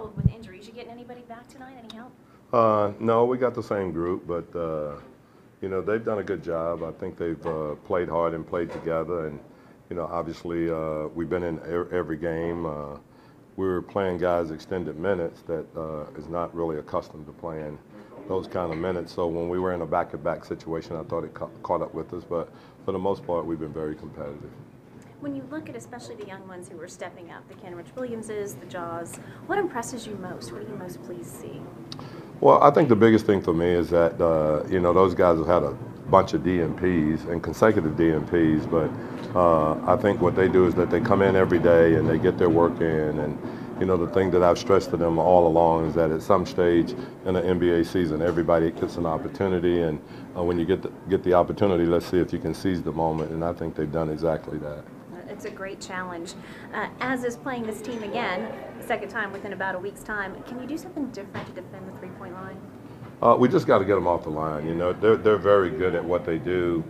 battled with injuries. You getting anybody back tonight? Any help? No, we got the same group, but you know, they've done a good job. I think they've played hard and played together, and you know, obviously we've been in every game. We were playing guys extended minutes that is not really accustomed to playing those kind of minutes. So when we were in a back-to-back situation, I thought it caught up with us. But for the most part, we've been very competitive. When you look at especially the young ones who are stepping up, the Kenrich Williamses, the Jaws, what impresses you most? What are you most pleased to see? Well, I think the biggest thing for me is that, you know, those guys have had a bunch of DNPs and consecutive DNPs, but I think what they do is that they come in every day and they get their work in. And, you know, the thing that I've stressed to them all along is that at some stage in an NBA season, everybody gets an opportunity. And when you get the opportunity, let's see if you can seize the moment. And I think they've done exactly that. It's a great challenge. As is playing this team again, second time within about a week's time, can you do something different to defend the three-point line? We just got to get them off the line. You know, they're very good at what they do.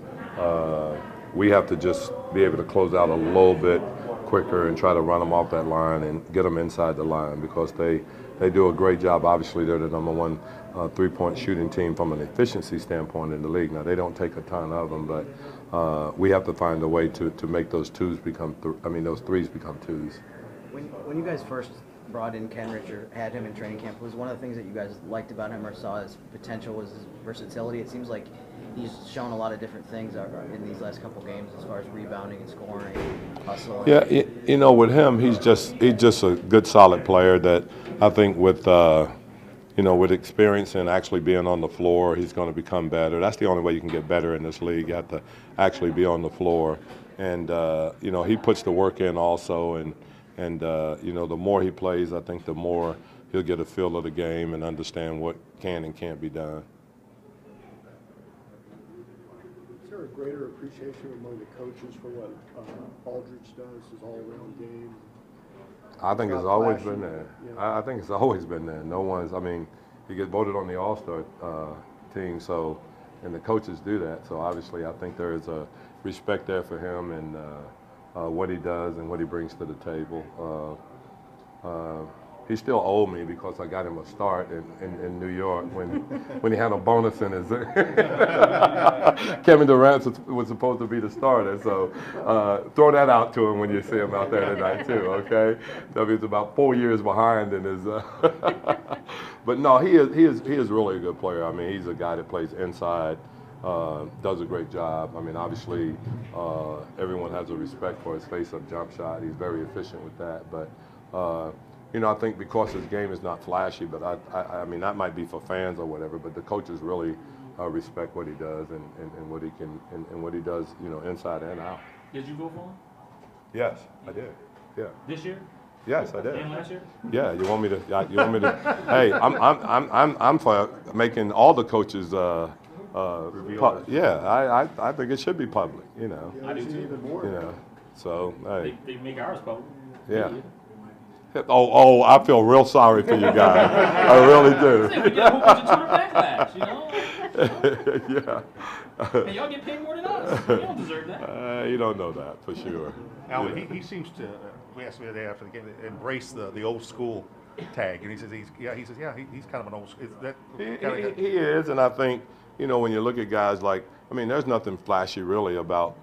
We have to just be able to close out a little bit quicker and try to run them off that line and get them inside the line because they do a great job. Obviously, they're the #1 three-point shooting team from an efficiency standpoint in the league. Now, they don't take a ton of them, but we have to find a way to make those twos become, those threes become twos. When you guys first brought in Kenrich or had him in training camp, was one of the things that you guys liked about him or saw his potential was his versatility? It seems like he's shown a lot of different things in these last couple games as far as rebounding and scoring, hustle. Yeah, you know, with him, he's just a good, solid player that I think with you know, with experience and actually being on the floor, he's going to become better. That's the only way you can get better in this league. You have to actually be on the floor. And, you know, he puts the work in also. And you know, the more he plays, I think the more he'll get a feel of the game and understand what can and can't be done. Is there a greater appreciation among the coaches for what Aldridge does, his all-around game? I think it's always been there. I think it's always been there. No one's, he gets voted on the All-Star team, so, and the coaches do that. So obviously I think there is a respect there for him and what he does and what he brings to the table. He still owed me because I got him a start in New York when he had a bonus in his. Kevin Durant was supposed to be the starter, so throw that out to him when you see him out there tonight too. Okay, he's about 4 years behind in his. But no, he is really a good player. I mean, he's a guy that plays inside. Does a great job. I mean, obviously, everyone has a respect for his face-up jump shot. He's very efficient with that, but. You know, I think because his game is not flashy, but I mean, that might be for fans or whatever, but the coaches really respect what he does and what he can and what he does, you know, inside and out. Did you go for him? Yes, I did. Yeah. This year? Yes, I did. And last year? Yeah. You want me to? You want me to? Hey, I'm for making all the coaches. Yeah, I think it should be public. You know. I do too. Even more. You know. So hey. They make ours public. Yeah. Oh, I feel real sorry for you guys. I really do. We get a whole bunch of Twitter backlash, you know? Yeah. And y'all get paid more than us. You don't deserve that. You don't know that for sure. Al, he seems to. We asked him the day after the game, embrace the old school tag, and he says he's kind of an old school. He is, and I think, you know, when you look at guys like, there's nothing flashy really about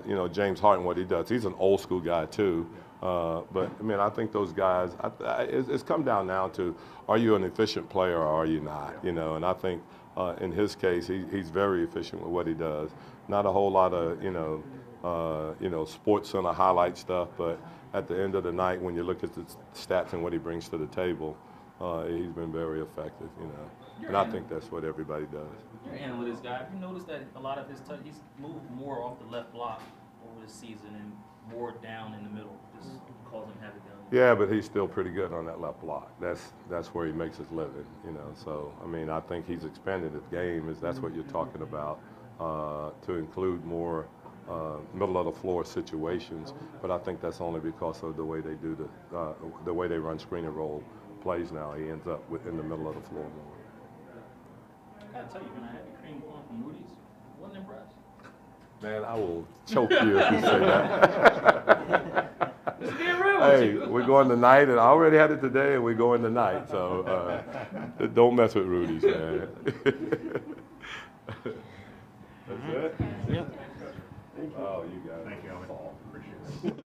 you know, James Harden, what he does. He's an old school guy too. But I think those guys, it's come down now to, are you an efficient player or are you not? You know, and I think in his case, he's very efficient with what he does. Not a whole lot of you know, sports center highlight stuff, but at the end of the night, when you look at the stats and what he brings to the table, he's been very effective. You know, and I think that's what everybody does. You're analytics guy. Have you noticed that a lot of his he's moved more off the left block over the season and more down in the middle, just causing havoc down there? Yeah, but he's still pretty good on that left block. That's where he makes his living, you know. So I think he's expanded his game. That's what you're talking about, to include more middle of the floor situations. But I think that's only because of the way they do the way they run screen and roll plays now. He ends up in the middle of the floor more. I gotta tell you, when I had the cream corn from Moody's, wasn't impressed. Man, I will choke you if you say that. Just being real. Hey, we're going tonight, and I already had it today, and we're going tonight. So don't mess with Rudy's, man. That's it? Yep. Oh, you got it. Thank you, Alvin. Appreciate it.